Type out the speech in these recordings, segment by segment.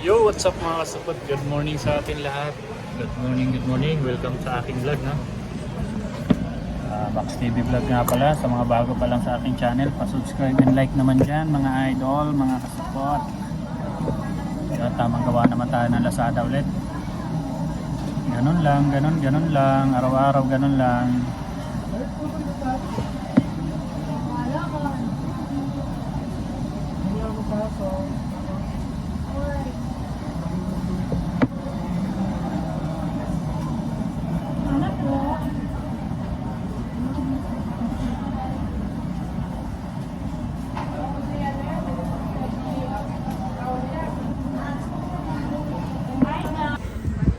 Yo, what's up mga kasupot? Good morning sa atin lahat. Good morning. Welcome sa aking vlog, no? Max TV vlog nga pala. Sa mga bago pa lang sa aking channel, pa-subscribe and like naman dyan, mga idol, mga kasupot. Yan, tamang gawa naman tayo ng Lazada ulit. Ganun lang. Araw-araw ganun lang.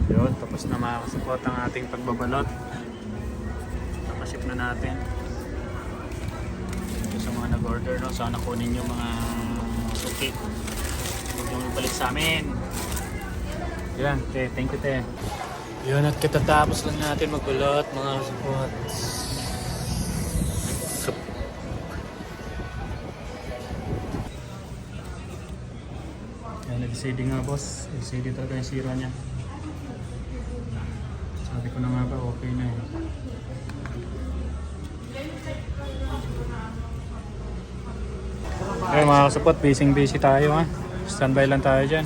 Yun, tapos na mga kasupot ang ating pagbabalot. Nakaship na natin. Ito sa mga nag-order, no? Sana kunin yung mga suki. Huwag yung ibalik sa amin. Yan, te, thank you, te. Yun, at katatapos lang natin magbalot mga kasupot. Yan, nag-CD nga boss. LCD talaga yung sira niya. Sabi ko na nga ba, okay na eh. Okay mga kasupot, busy tayo ha. Standby lang tayo dyan.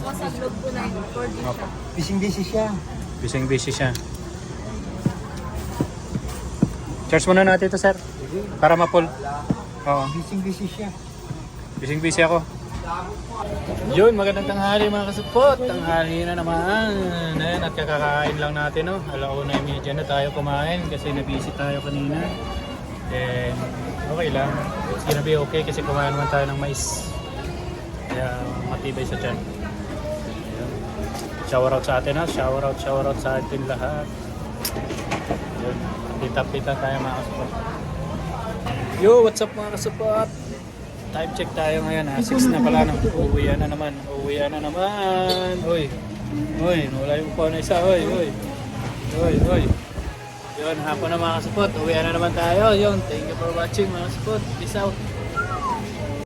Busy siya. Busy siya. Charge muna natin ito sir. Para ma-pull. Oo. Busy siya. Busy ako. Yun, magandang tanghali mga kasupot. Tanghali na naman. Ayan, at kakakain lang natin, no? 1:30 na tayo kumain kasi na-busy tayo kanina. And okay lang. It's gonna be okay kasi kumain naman tayo ng mais. Kaya matibay sa tiyan. Ayan. Shower out sa atin, ha? Shower out sa atin lahat. Yun. Update tayo mga kasupot. Yo, what's up mga kasupot? Time check tayo ngayon ha, 6 na pala no. Uuwian na naman. Uy, wala yung phone na isa. Uy. Yun, hapon na mga kasupot. Uwian na naman tayo. Yun, thank you for watching mga kasupot. Peace out.